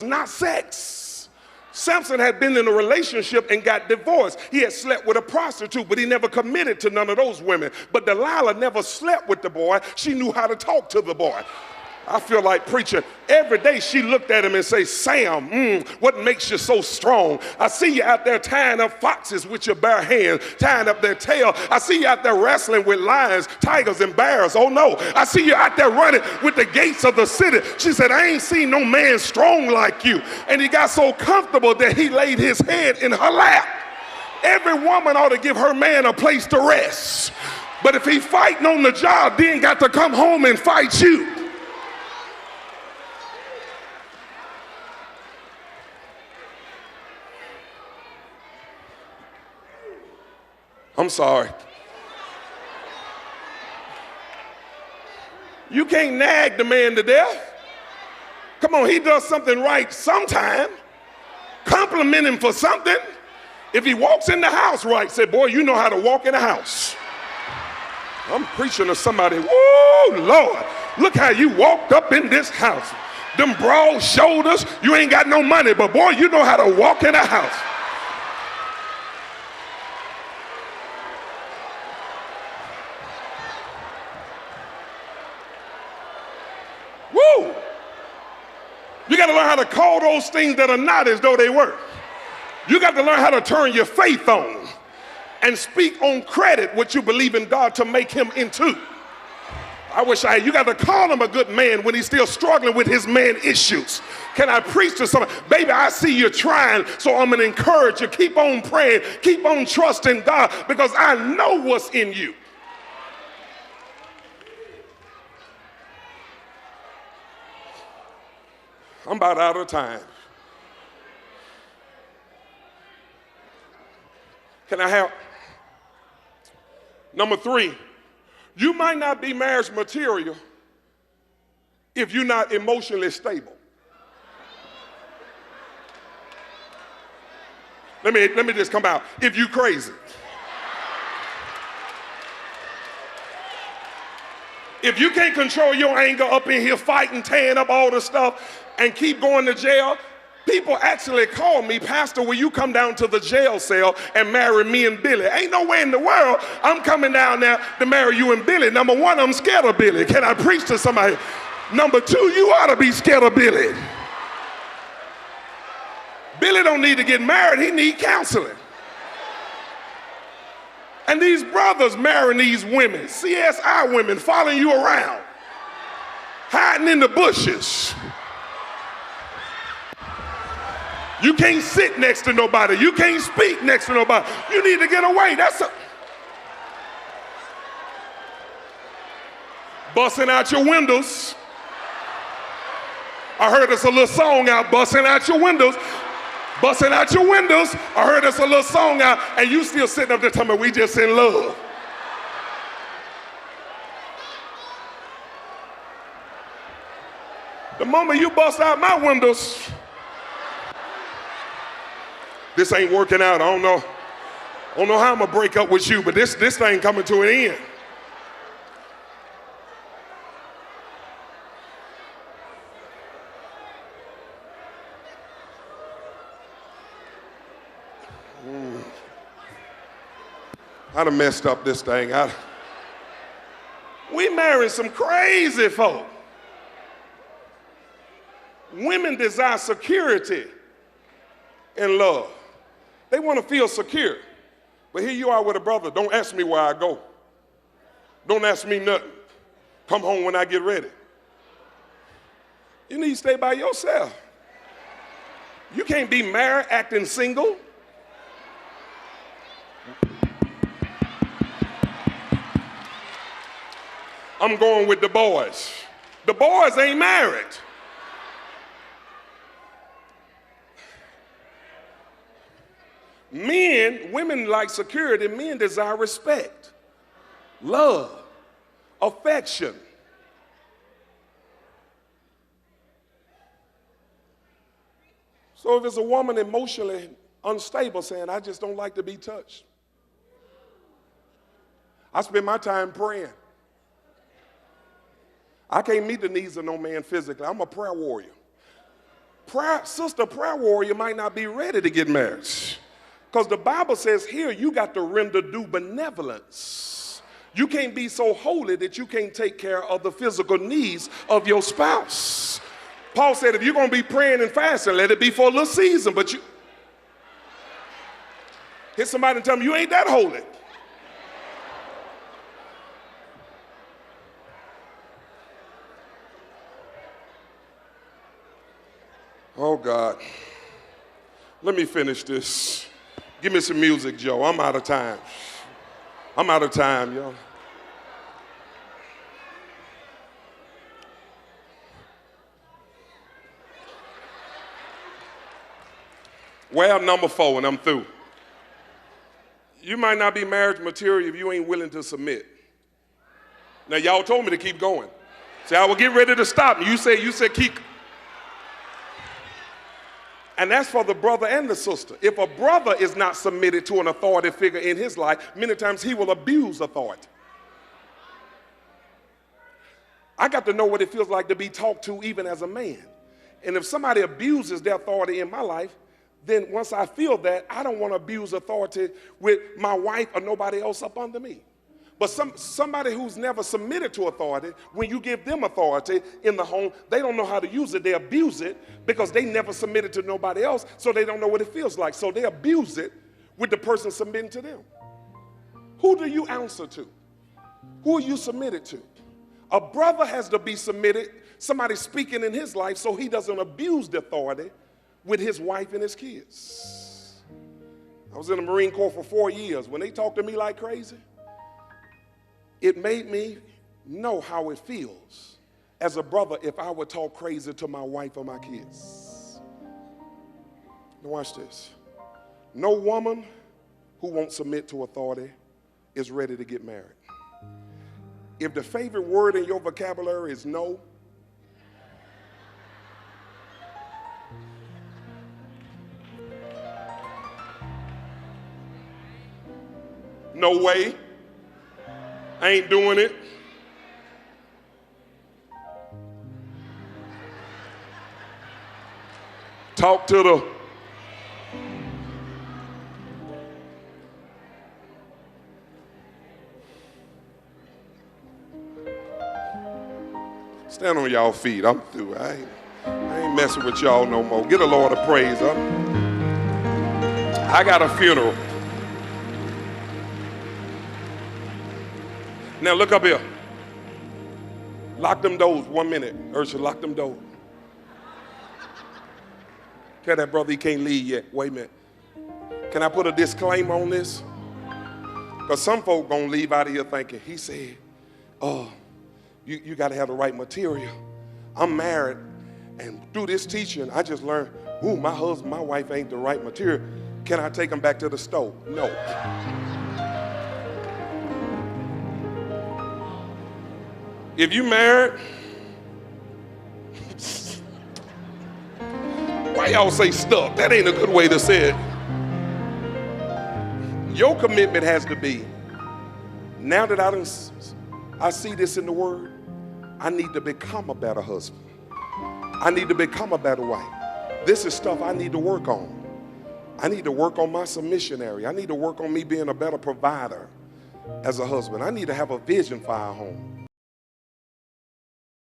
not sex. Samson had been in a relationship and got divorced. He had slept with a prostitute, but he never committed to none of those women. But Delilah never slept with the boy. She knew how to talk to the boy. I feel like preaching. Every day she looked at him and said, Sam, what makes you so strong? I see you out there tying up foxes with your bare hands, tying up their tail. I see you out there wrestling with lions, tigers, and bears. Oh no, I see you out there running with the gates of the city. She said, I ain't seen no man strong like you. And he got so comfortable that he laid his head in her lap. Every woman ought to give her man a place to rest. But if he fighting on the job, then got to come home and fight you. I'm sorry. You can't nag the man to death. Come on, he does something right sometime. Compliment him for something. If he walks in the house right, say, boy, you know how to walk in the house. I'm preaching to somebody. Woo, Lord, look how you walked up in this house. Them broad shoulders, you ain't got no money, but boy, you know how to walk in the house. Woo! You got to learn how to call those things that are not as though they were. You got to learn how to turn your faith on and speak on credit what you believe in God to make him into. You got to call him a good man when he's still struggling with his man issues. Can I preach to someone? Baby, I see you trying, so I'm going to encourage you. Keep on praying. Keep on trusting God because I know what's in you. I'm about out of time. Can I help? Number 3, you might not be marriage material if you're not emotionally stable. Let me just come out. If you crazy. If you can't control your anger up in here fighting, tearing up all the stuff and keep going to jail, people actually call me, Pastor, will you come down to the jail cell and marry me and Billy? Ain't no way in the world I'm coming down there to marry you and Billy. Number 1, I'm scared of Billy. Can I preach to somebody? Number 2, you ought to be scared of Billy. Billy don't need to get married, he need counseling. And these brothers marrying these women, CSI women, following you around, hiding in the bushes. You can't sit next to nobody. You can't speak next to nobody. You need to get away. Busting out your windows. I heard us a little song out, busting out your windows. Busting out your windows. I heard us a little song out, and you still sitting up there telling me we just in love. The moment you bust out my windows, this ain't working out. I don't know how I'm gonna break up with you, but this thing coming to an end. I done messed up this thing. We married some crazy folk. Women desire security in love. They want to feel secure. But here you are with a brother. Don't ask me where I go. Don't ask me nothing. Come home when I get ready. You need to stay by yourself. You can't be married acting single. I'm going with the boys. The boys ain't married. Women like security. Men desire respect, love, affection. So if it's a woman emotionally unstable saying, I just don't like to be touched, I spend my time praying. I can't meet the needs of no man physically. I'm a prayer warrior. Sister prayer warrior might not be ready to get married. Because the Bible says here you got to render due benevolence. You can't be so holy that you can't take care of the physical needs of your spouse. Paul said if you're going to be praying and fasting, let it be for a little season. But you hit somebody and tell them you ain't that holy. Oh, God. Let me finish this. Give me some music, Joe. I'm out of time. I'm out of time, yo. Well, number 4, and I'm through. You might not be marriage material if you ain't willing to submit. Now, y'all told me to keep going. See, I will get ready to stop. You said keep. And that's for the brother and the sister. If a brother is not submitted to an authority figure in his life, many times he will abuse authority. I got to know what it feels like to be talked to even as a man. And if somebody abuses their authority in my life, then once I feel that, I don't want to abuse authority with my wife or nobody else up under me. But somebody who's never submitted to authority, when you give them authority in the home, they don't know how to use it. They abuse it because they never submitted to nobody else, so they don't know what it feels like. So they abuse it with the person submitting to them. Who do you answer to? Who are you submitted to? A brother has to be submitted, somebody speaking in his life so he doesn't abuse the authority with his wife and his kids. I was in the Marine Corps for 4 years. When they talked to me like crazy, it made me know how it feels as a brother if I would talk crazy to my wife or my kids. Now watch this. No woman who won't submit to authority is ready to get married. If the favorite word in your vocabulary is no, no way, I ain't doing it. Talk to the stand on y'all feet. I'm through. I ain't messing with y'all no more. Get a Lord of praise up. I got a funeral. Now look up here. Lock them doors 1 minute. Ursula, lock them doors. Tell that brother he can't leave yet. Wait a minute. Can I put a disclaimer on this? Because some folk gonna leave out of here thinking, he said, oh, you gotta have the right material. I'm married, and through this teaching, I just learned, ooh, my husband, my wife ain't the right material. Can I take them back to the stove? No. If you married, why y'all say stuck? That ain't a good way to say it. Your commitment has to be, now that I see this in the word, I need to become a better husband. I need to become a better wife. This is stuff I need to work on. I need to work on my submission area. I need to work on me being a better provider as a husband. I need to have a vision for our home.